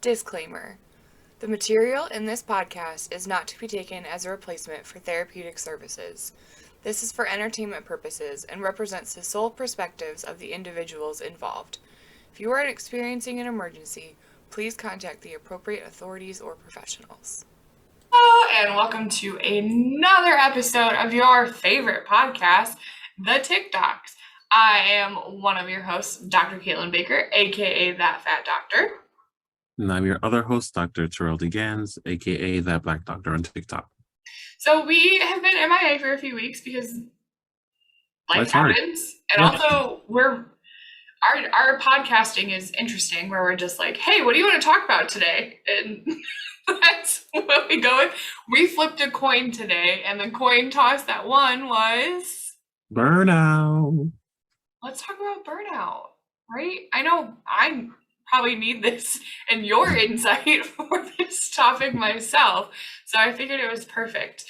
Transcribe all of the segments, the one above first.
Disclaimer. The material in this podcast is not to be taken as a replacement for therapeutic services. This is for entertainment purposes and represents the sole perspectives of the individuals involved. If you are experiencing an emergency, please contact the appropriate authorities or professionals. Hello, and welcome to another episode of your favorite podcast, the TikDocs. I am one of your hosts, Dr. Katelyn Baker, aka That Fat Doctor. And I'm your other host, Dr. Terrell DeGans, aka That Black Doctor on TikTok. So we have been MIA for a few weeks because life happens. And also our podcasting is interesting where we're just like, hey, what do you want to talk about today? And that's what we go with. We flipped a coin today, and the coin toss that won was Burnout. Let's talk about burnout, right? I know I probably need this and your insight for this topic myself, so I figured it was perfect.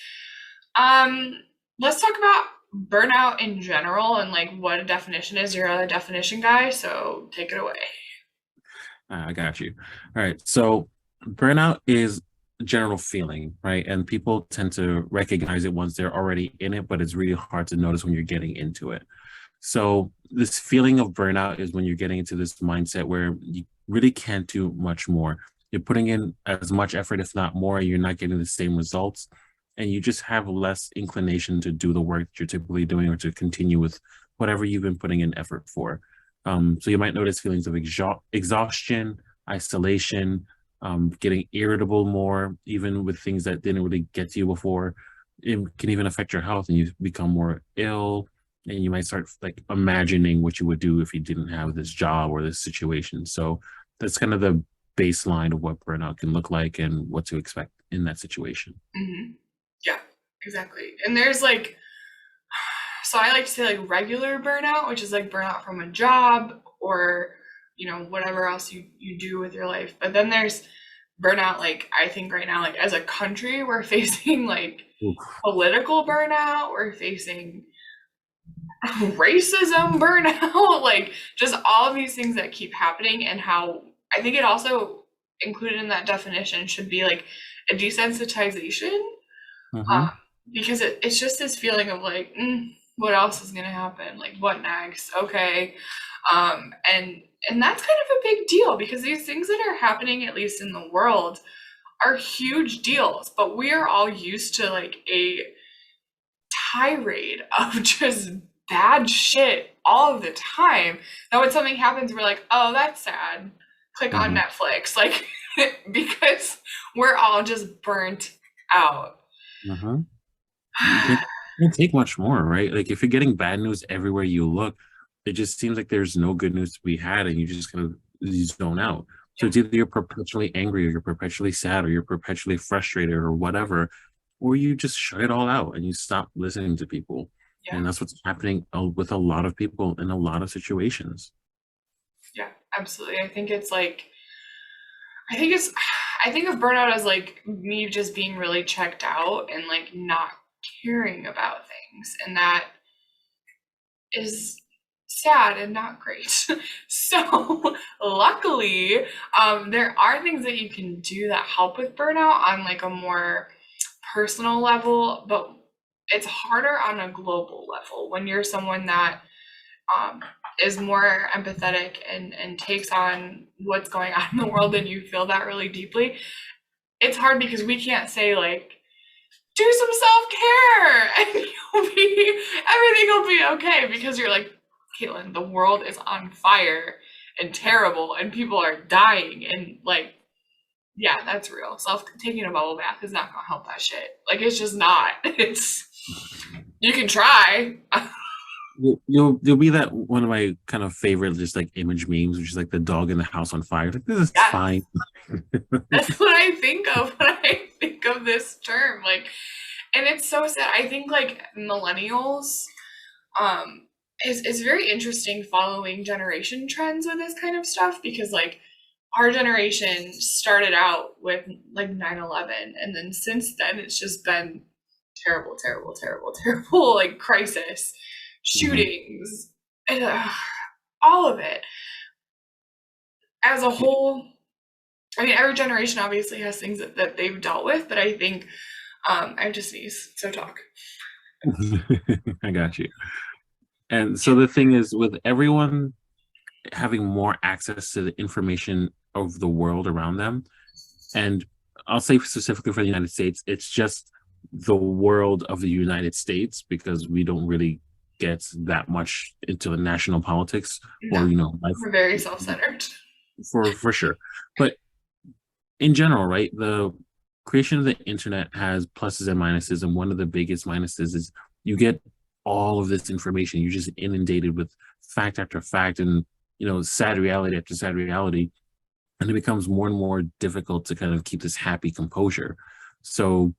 Let's talk about burnout in general and like what a definition is. You're a definition guy, so take it away. I got you. All right. So burnout is a general feeling, right? And people tend to recognize it once they're already in it, but it's really hard to notice when you're getting into it. So this feeling of burnout is when you're getting into this mindset where you really can't do much more. You're putting in as much effort, if not more, and you're not getting the same results. And you just have less inclination to do the work that you're typically doing or to continue with whatever you've been putting in effort for. So you might notice feelings of exhaustion, isolation, getting irritable more, even with things that didn't really get to you before. It can even affect your health and you become more ill. And you might start like imagining what you would do if you didn't have this job or this situation. So that's kind of the baseline of what burnout can look like and what to expect in that situation. Mm-hmm. Yeah, exactly. And there's like, so I like to say like regular burnout, which is like burnout from a job or, you know, whatever else you do with your life. But then there's burnout, like I think right now, like as a country, we're facing like political burnout, we're facing racism burnout, like just all of these things that keep happening, and how I think it also included in that definition should be like a desensitization, because it's just this feeling of like, what else is gonna happen? Like what next? Okay, and that's kind of a big deal because these things that are happening, at least in the world, are huge deals, but we are all used to like a tirade of just bad shit all of the time. Now when something happens, we're like, oh, that's sad. Click on Netflix. Like, because we're all just burnt out. It can't take much more, right? Like if you're getting bad news everywhere you look, it just seems like there's no good news to be had and you just kind of zone out. So it's either you're perpetually angry or you're perpetually sad or you're perpetually frustrated or whatever, or you just shut it all out and you stop listening to people. Yeah. And that's what's happening with a lot of people in a lot of situations. Yeah, absolutely. I think it's like, I think of burnout as like me just being really checked out and like not caring about things. And that is sad and not great. So luckily, there are things that you can do that help with burnout on like a more personal level, but it's harder on a global level when you're someone that is more empathetic and takes on what's going on in the world and you feel that really deeply. It's hard because we can't say like, do some self-care and everything will be okay, because you're like, Katelyn, the world is on fire and terrible and people are dying, and like, yeah, that's real. Taking a bubble bath is not gonna help that shit. Like, it's just not. You can try. You'll be that one of my kind of favorite just like image memes, which is like the dog in the house on fire. Like, this is fine. That's what I think of when I think of this term. Like, and it's so sad. I think like millennials, is very interesting following generation trends with this kind of stuff, because like our generation started out with like 9/11, and then since then it's just been terrible, terrible, terrible, terrible, like crisis, shootings, and all of it. As a whole, I mean, every generation obviously has things that they've dealt with, but I think I have to sneeze, so talk. I got you. And so the thing is, with everyone having more access to the information of the world around them, and I'll say specifically for the United States, it's just the world of the United States because we don't really get that much into the national politics No, or life we're very self-centered. for sure. But in general, right, the creation of the internet has pluses and minuses, and one of the biggest minuses is you get all of this information. You're just inundated with fact after fact, and sad reality after sad reality, and it becomes more and more difficult to kind of keep this happy composure. So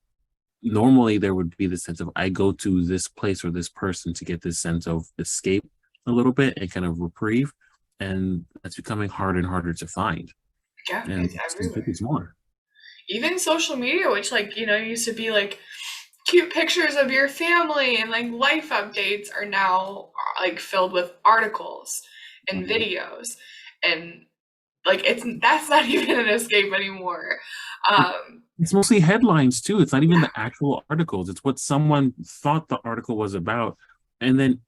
normally there would be this sense of I go to this place or this person to get this sense of escape a little bit and kind of reprieve, and that's becoming harder and harder to find. Yeah, And it's everywhere. it's more. Even social media, which like, used to be like cute pictures of your family and like life updates, are now like filled with articles and Mhm. videos, and like that's not even an escape anymore. Um It's mostly headlines too. It's not even yeah, the actual articles. It's what someone thought the article was about. And then,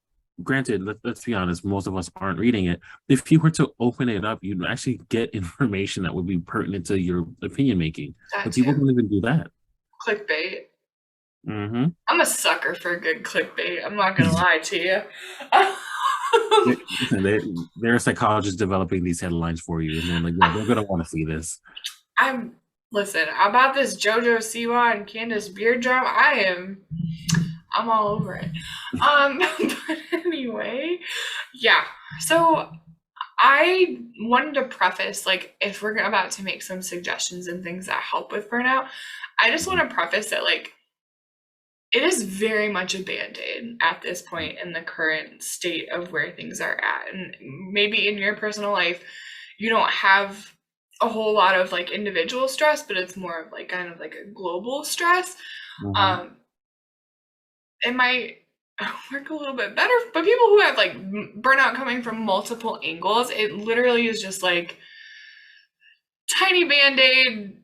granted, let's be honest, most of us aren't reading it. If you were to open it up, you'd actually get information that would be pertinent to your opinion making. that But people too. don't even do that. Clickbait. Hmm. I'm a sucker for a good clickbait, I'm not gonna lie to you. Listen, they're psychologists developing these headlines for you, and then like, yeah, they're gonna want to see this. I'm Listen, about this JoJo Siwa and Candace Beard drama, I'm all over it. But anyway, yeah. So I wanted to preface, like, if we're about to make some suggestions and things that help with burnout, I just want to preface that, like, it is very much a band-aid at this point in the current state of where things are at. And maybe in your personal life, you don't have a whole lot of like individual stress, but it's more of like kind of like a global stress. Hmm. Um, it might work a little bit better, but people who have like burnout coming from multiple angles, it literally is just like tiny band-aid,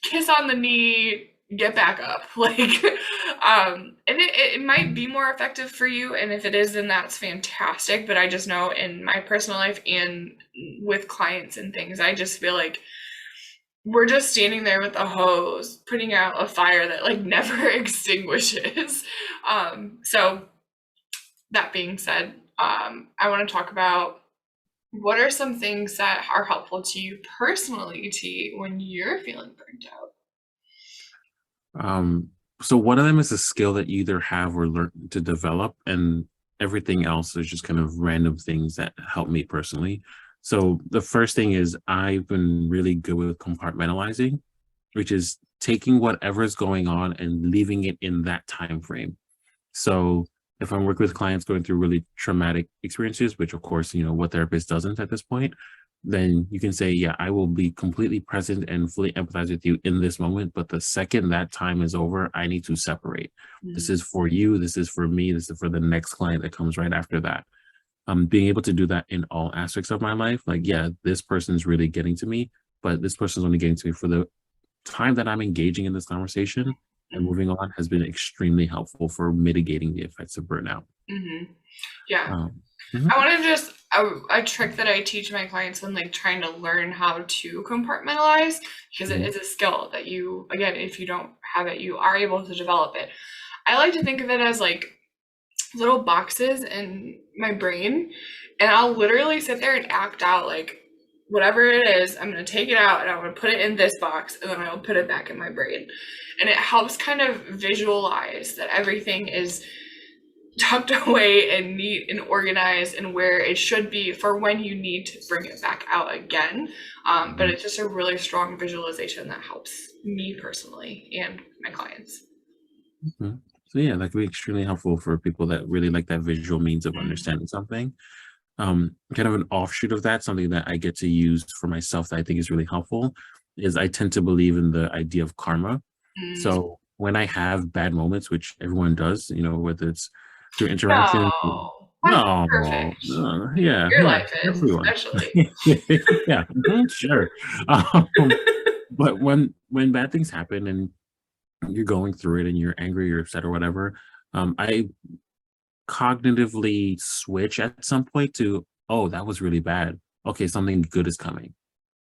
kiss on the knee, get back up. Like, and it might be more effective for you. And if it is, then that's fantastic. But I just know in my personal life and with clients and things, I just feel like we're just standing there with a hose, putting out a fire that like never extinguishes. So that being said, I want to talk about what are some things that are helpful to you personally, T, when you're feeling burnt out? Um, so one of them is a skill that you either have or learn to develop, and everything else is just kind of random things that help me personally. So the first thing is I've been really good with compartmentalizing, which is taking whatever's going on and leaving it in that time frame. So if I'm working with clients going through really traumatic experiences, which of course, what therapist doesn't at this point, then you can say, yeah, I will be completely present and fully empathize with you in this moment. But the second that time is over, I need to separate. This Mm, is for you. This is for me. This is for the next client that comes right after that. Being able to do that in all aspects of my life, like, yeah, this person's really getting to me, but this person's only getting to me for the time that I'm engaging in this conversation, and mm, moving on has been extremely helpful for mitigating the effects of burnout. yeah. Um, mhm, I want to just a trick that I teach my clients when like trying to learn how to compartmentalize, because it mhm, is a skill that you, again, if you don't have it, you are able to develop it. I like to think of it as like little boxes in my brain, and I'll literally sit there and act out like whatever it is, I'm going to take it out and I'm going to put it in this box, and then I'll put it back in my brain. And it helps kind of visualize that everything is tucked away and neat and organized and where it should be for when you need to bring it back out again. But mhm, it's just a really strong visualization that helps me personally and my clients. mhm. So yeah, that could be extremely helpful for people that really like that visual means of understanding something. Kind of an offshoot of that, something that I get to use for myself that I think is really helpful, is I tend to believe in the idea of karma. Mm, So when I have bad moments, which everyone does, whether it's through interaction, no. Mine's No, perfect. yeah, Your yeah, life is, everyone. especially. Yeah, sure. But when bad things happen and you're going through it and you're angry or upset or whatever, I cognitively switch at some point to, oh, that was really bad. Okay, something good is coming.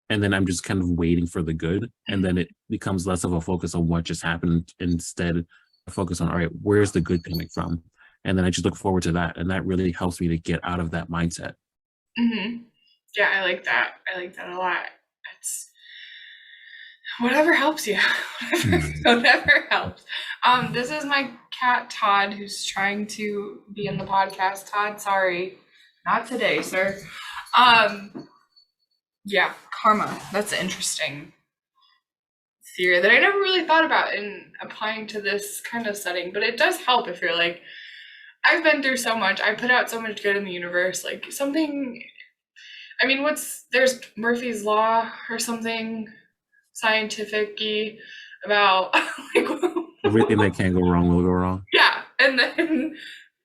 And then I'm just kind of waiting for the good. And then it becomes less of a focus on what just happened. Instead, I focus on, all right, where's the good coming from? And then I just look forward to that. And that really helps me to get out of that mindset. Mm-hmm. Yeah, I like that. I like that a lot. It's whatever helps you. Whatever helps. This is my cat Todd who's trying to be in the podcast. Todd, sorry. Not today, sir. Yeah, karma. That's interesting theory that I never really thought about in applying to this kind of setting, but it does help if you're like, I've been through so much, I put out so much good in the universe, like something, I mean, there's Murphy's Law or something scientific-y about, like, Everything that can go wrong will go wrong. yeah, and then,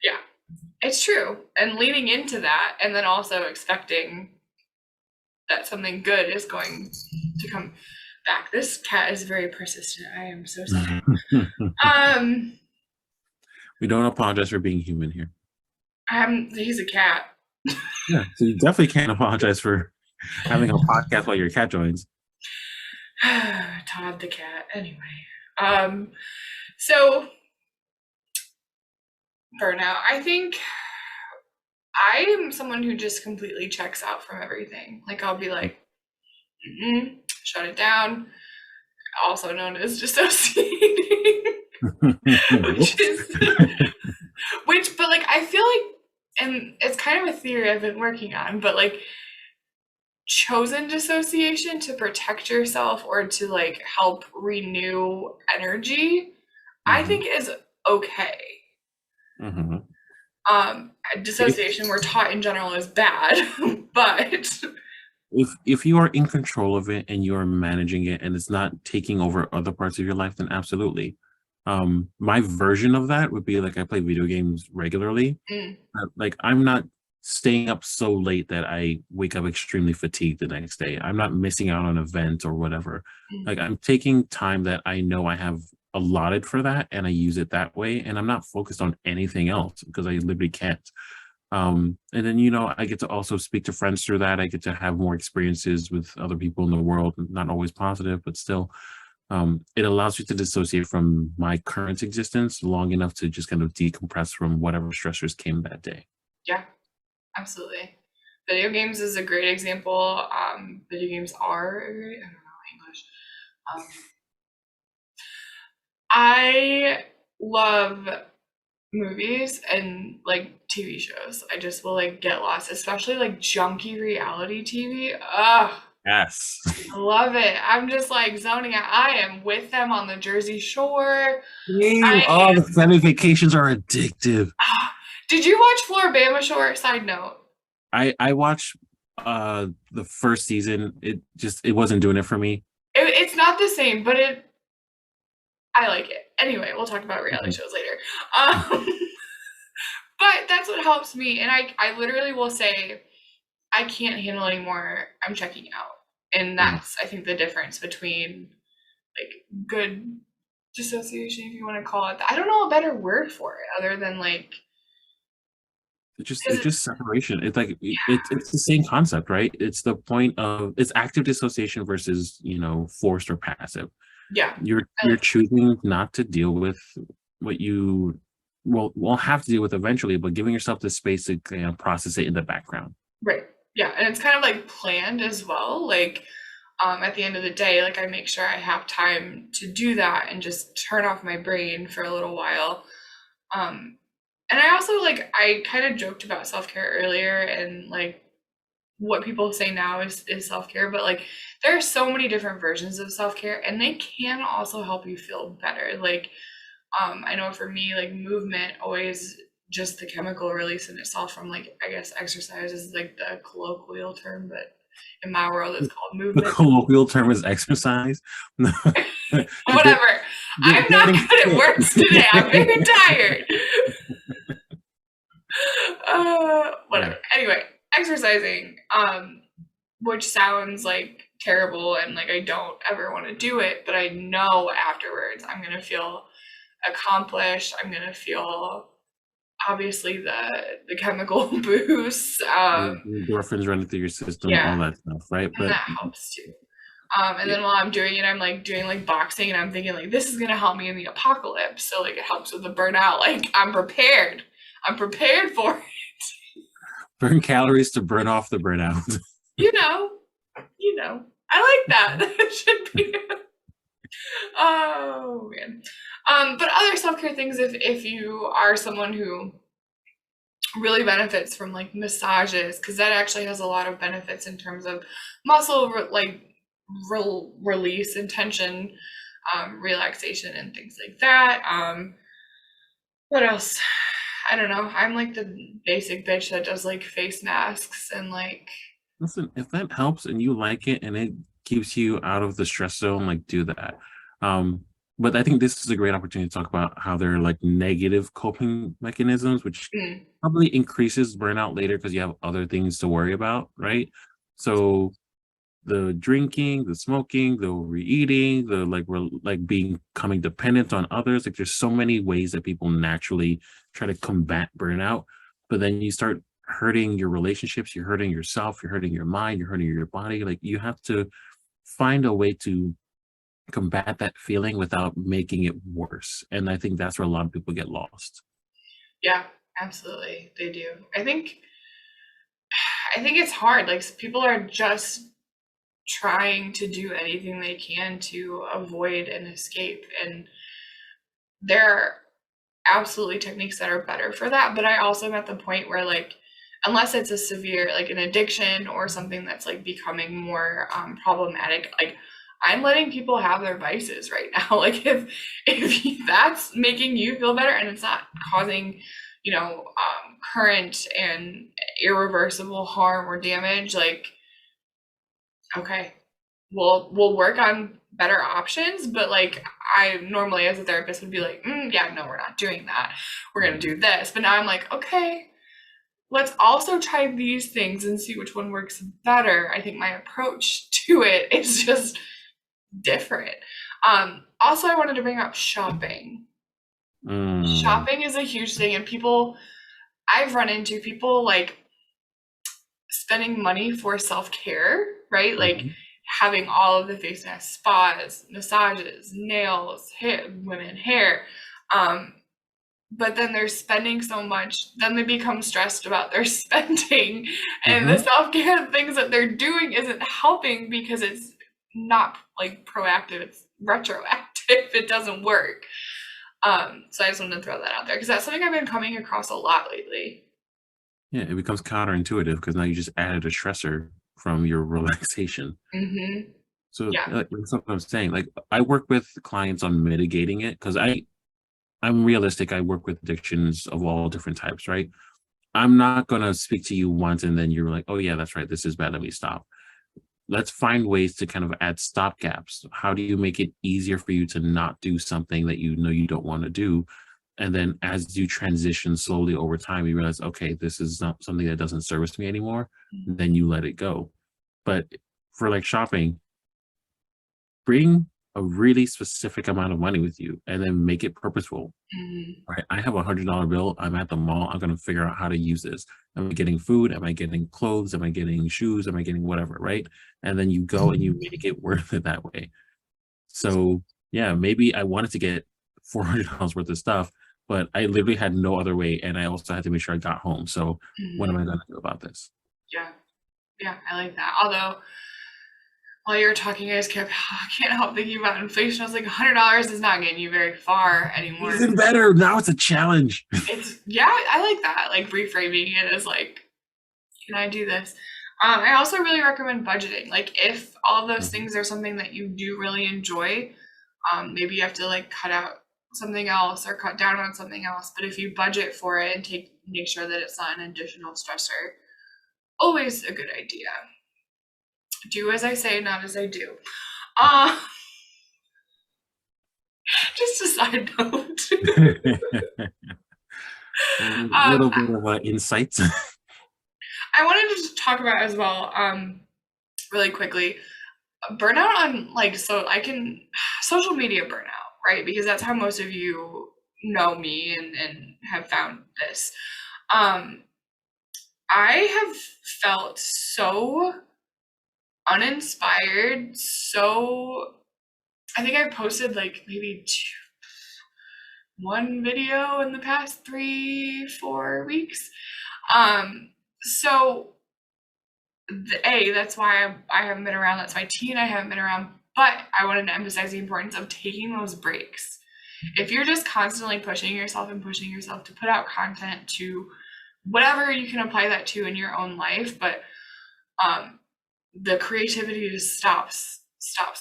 yeah, it's true. And leading into that, and then also expecting that something good is going to come back. This cat is very persistent. I am so sorry. We don't apologize for being human here. He's a cat. Yeah, so you definitely can't apologize for having a podcast while your cat joins. Todd the cat. Anyway, so burnout. I think I am someone who just completely checks out from everything. Like I'll be like, shut it down. Also known as dissociating. But like I feel like, and it's kind of a theory I've been working on, but like chosen dissociation to protect yourself or to like help renew energy, I think is okay. Dissociation we're taught in general is bad, but if you are in control of it and you are managing it and it's not taking over other parts of your life, then absolutely. My version of that would be like I play video games regularly. Like I'm not staying up so late that I wake up extremely fatigued the next day. I'm not missing out on an event or whatever. Like I'm taking time that I know I have allotted for that and I use it that way. And I'm not focused on anything else because I literally can't. And then, I get to also speak to friends through that. I get to have more experiences with other people in the world, not always positive, but still. It allows you to dissociate from my current existence long enough to just kind of decompress from whatever stressors came that day. Yeah, absolutely. Video games is a great example. Video games are a great, I don't know English. I love movies and like TV shows. I just will like get lost, especially like junky reality TV. Ugh. Yes. I love it. I'm just like zoning out. I am with them on the Jersey Shore. The family vacations are addictive. Did you watch Floribama Shore? Side note. I watched the first season. It wasn't doing it for me. It's not the same, but I like it. Anyway, we'll talk about reality shows later. But that's what helps me. And I literally will say, I can't handle anymore. I'm checking out. And that's, I think, the difference between like good dissociation, if you want to call it that. I don't know a better word for it other than like. It's just separation. It's like it's the same concept, right? It's the point of it's active dissociation versus forced or passive. Yeah, you're choosing not to deal with what you will have to deal with eventually, but giving yourself the space to process it in the background. Right. Yeah, and it's kind of like planned as well. Like at the end of the day, like I make sure I have time to do that and just turn off my brain for a little while. And I also I kind of joked about self-care earlier and like what people say now is self-care, but like there are so many different versions of self-care and they can also help you feel better. Like I know for me, like movement always just the chemical release in itself from like I guess exercise is like the colloquial term, but in my world it's called movement. The colloquial term is exercise. Whatever. I'm not good at words today. I'm very tired. Yeah. Whatever. Anyway, exercising, which sounds like terrible and like I don't ever want to do it, but I know afterwards I'm gonna feel accomplished. I'm gonna feel obviously the chemical boosts. The endorphins running through your system, Yeah, all that stuff, right? and But that helps too. And yeah, then while I'm doing it, I'm like doing like boxing, and I'm thinking like this is gonna help me in the apocalypse. So like it helps with the burnout. Like I'm prepared. I'm prepared for it. burn calories to burn off the burnout. You know, you know. I like that. That should be. Oh man. But other self care things, if you are someone who really benefits from like massages, because that actually has a lot of benefits in terms of muscle release and tension, relaxation and things like that. What else? I don't know. I'm like the basic bitch that does like face masks and like Listen, if that helps and you like it and it keeps you out of the stress zone, like do that. Um, but I think this is a great opportunity to talk about how there are like negative coping mechanisms, which mm, probably increases burnout later because you have other things to worry about, right? So the drinking, the smoking, the overeating, the like being becoming dependent on others. Like there's so many ways that people naturally try to combat burnout, but then you start hurting your relationships, you're hurting yourself, you're hurting your mind, you're hurting your body. Like you have to find a way to combat that feeling without making it worse. And I think that's where a lot of people get lost. yeah, absolutely, they do. I think it's hard. Like people are just trying to do anything they can to avoid an escape, and there are absolutely techniques that are better for that. But I also am at the point where like unless it's a severe like an addiction or something that's like becoming more problematic, like I'm letting people have their vices right now. Like if that's making you feel better and it's not causing current and irreversible harm or damage, like okay, we'll work on better options. But like I normally as a therapist would be like, yeah, no, we're not doing that, we're gonna do this. But now I'm like, okay, let's also try these things and see which one works better. I think my approach to it is just different. Also I wanted to bring up shopping. Mm, Shopping is a huge thing, and people, I've run into people like spending money for self-care, right? Like mhm, having all of the face masks, spas, massages, nails, hair, women hair. Um, but then they're spending so much, then they become stressed about their spending, and the mhm. self-care things that they're doing isn't helping because it's not like proactive, it's retroactive. It doesn't work. So I just wanted to throw that out there because that's something I've been coming across a lot lately. Yeah, it becomes counterintuitive because now you just added a stressor from your relaxation. Mm-hmm. So, Yeah. that's what I'm saying. Like, I work with clients on mitigating it because I'm realistic. I work with addictions of all different types, right? I'm not gonna speak to you once and then you're like, oh yeah, that's right. This is bad. Let me stop. Let's find ways to kind of add stop gaps. How do you make it easier for you to not do something that you know you don't want to do? And then as you transition slowly over time, you realize, okay, this is not something that doesn't service me anymore. Then you let it go. But for like shopping, bring a really specific amount of money with you and then make it purposeful. Mm-hmm. Right. I have $100 bill. I'm at the mall. I'm going to figure out how to use this. Am I getting food? Am I getting clothes? Am I getting shoes? Am I getting whatever? Right. And then you go and you make it worth it that way. So, yeah, maybe I wanted to get $400 worth of stuff, but I literally had no other way. And I also had to make sure I got home. So, what am Mm-hmm. I going to do about this? Yeah. Yeah, I like that. Although while you were talking, I just kept I can't help thinking about inflation. I was like, $100 is not getting you very far anymore. Even better. Now it's a challenge. It's yeah, I like that. Like reframing it as like, can I do this? I also really recommend budgeting. Like if all of those Mhm. things are something that you do really enjoy, maybe you have to like cut out something else or cut down on something else. But if you budget for it and make sure that it's not an additional stressor, always a good idea. Do as I say, not as I do. Uh, just a side note. A Um, little bit of insights. I wanted to just talk about as well, really quickly, burnout on like, so I can social media burnout, right? Because that's how most of you know me and have found this. Um, I have felt so uninspired. So I think I posted like maybe one video in the past 3, 4 weeks. So that's why I haven't been around. That's why T and I haven't been around. But I wanted to emphasize the importance of taking those breaks. If you're just constantly pushing yourself and pushing yourself to put out content to whatever you can apply that to in your own life, but um, the creativity just stops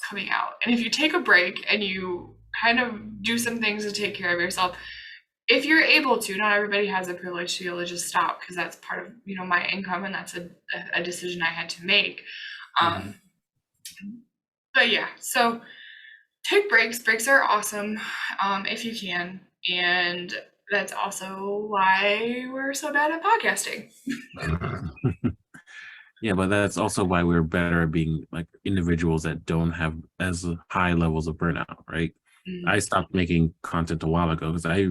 coming out. And if you take a break and you kind of do some things to take care of yourself, if you're able to, not everybody has the privilege to be able to just stop because that's part of my income and that's a decision I had to make. Um, but yeah, so take breaks. Breaks are awesome if you can, and that's also why we're so bad at podcasting. Yeah, but that's also why we're better at being like individuals that don't have as high levels of burnout, right? I stopped making content a while ago because I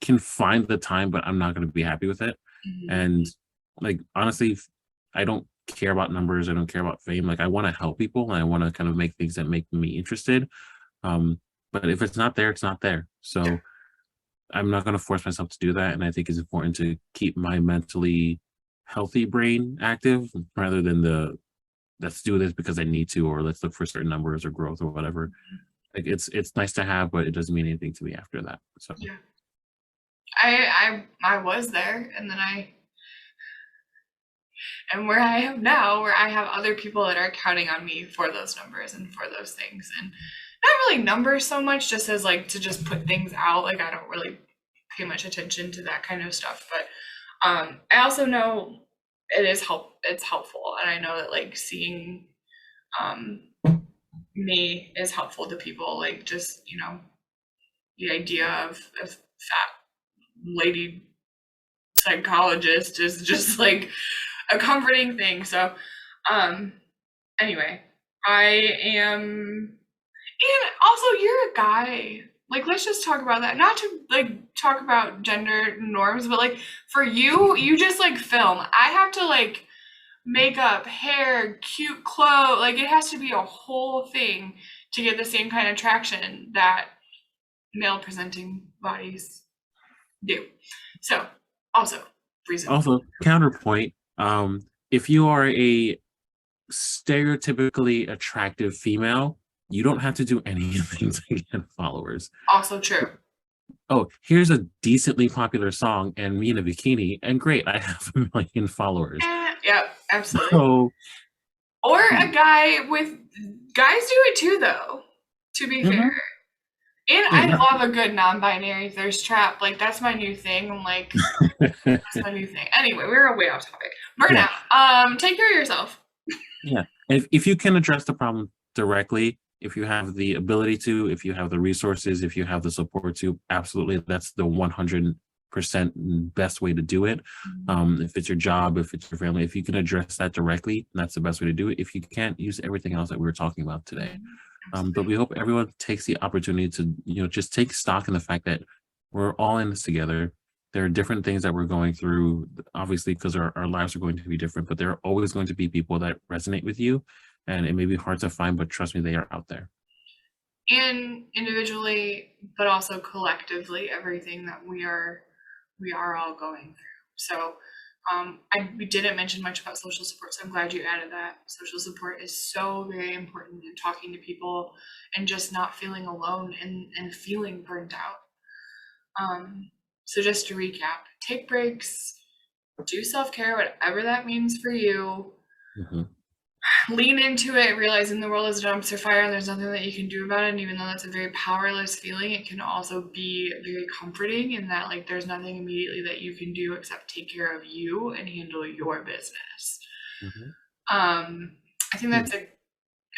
can find the time, but I'm not going to be happy with it. Mhm. And like honestly, I don't care about numbers. I don't care about fame. Like I want to help people and I want to kind of make things that make me interested. Um, but if it's not there, it's not there. So I'm not going to force myself to do that. And I think it's important to keep my mentally healthy brain active rather than the let's do this because I need to, or let's look for certain numbers or growth or whatever. Like it's nice to have, but it doesn't mean anything to me after that. So Yeah, I was there, and then and where I am now, where I have other people that are counting on me for those numbers and for those things, and not really numbers so much, just as like to just put things out. Like I don't really pay much attention to that kind of stuff, but I also know it's helpful, and I know that like seeing um, me is helpful to people. Like just the idea of a fat lady psychologist is just like a comforting thing. So, um, anyway, I am, and also you're a guy. Like, let's just talk about that. Not to like talk about gender norms, but like for you, you just like film. I have to like makeup, hair, cute clothes. Like, it has to be a whole thing to get the same kind of traction that male presenting bodies do. So, also, reason. also counterpoint, if you are a stereotypically attractive female, you don't have to do anything to get followers. Also true. Oh, here's a decently popular song and me in a bikini, and great, I have 1 million followers. Yep, absolutely. So, Or a guy with guys do it too, though. To be fair, mhm, and yeah, I love a good non-binary thirst trap. Like that's my new thing. I'm like, that's my new thing. Anyway, we're way off topic. yeah, Burnout. Take care of yourself. yeah. If you can address the problem directly, if you have the ability to, if you have the resources, if you have the support to, absolutely, that's the 100% best way to do it. If it's your job, if it's your family, if you can address that directly, that's the best way to do it. If you can't, use everything else that we were talking about today. But we hope everyone takes the opportunity to, just take stock in the fact that we're all in this together. There are different things that we're going through, obviously, because our lives are going to be different, but there are always going to be people that resonate with you. And it may be hard to find, but trust me, they are out there. And individually, but also collectively, everything that we are all going through. So we didn't mention much about social support, so I'm glad you added that. Social support is so very important in talking to people and just not feeling alone and feeling burnt out. So just to recap, take breaks, do self-care, whatever that means for you. Mhm. Lean into it, realizing the world is a dumpster fire and there's nothing that you can do about it. And even though that's a very powerless feeling, it can also be very comforting in that like there's nothing immediately that you can do except take care of you and handle your business. Mhm. I think Yeah. that's a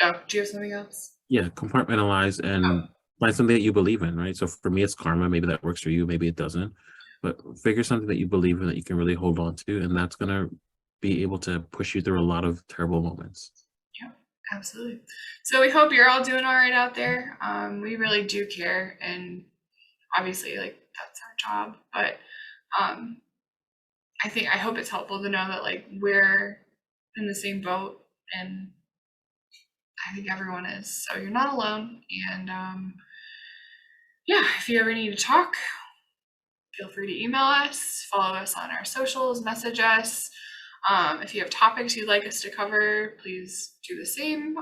oh, do you have something else? Yeah, compartmentalize Oh, and find something that you believe in, right? So for me, it's karma. Maybe that works for you. Maybe it doesn't. but figure something that you believe in that you can really hold on to, and that's gonna be able to push you through a lot of terrible moments. Yeah, absolutely. So we hope you're all doing all right out there. We really do care, and obviously, like, that's our job. But I hope it's helpful to know that, like, we're in the same boat, and I think everyone is. So you're not alone. And yeah, if you ever need to talk, feel free to email us, follow us on our socials, message us. If you have topics you'd like us to cover, please do the same.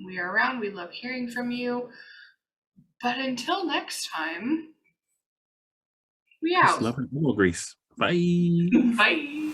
We are around. We love hearing from you. But until next time, we Peace, out. love, and elbow grease. Bye. Bye.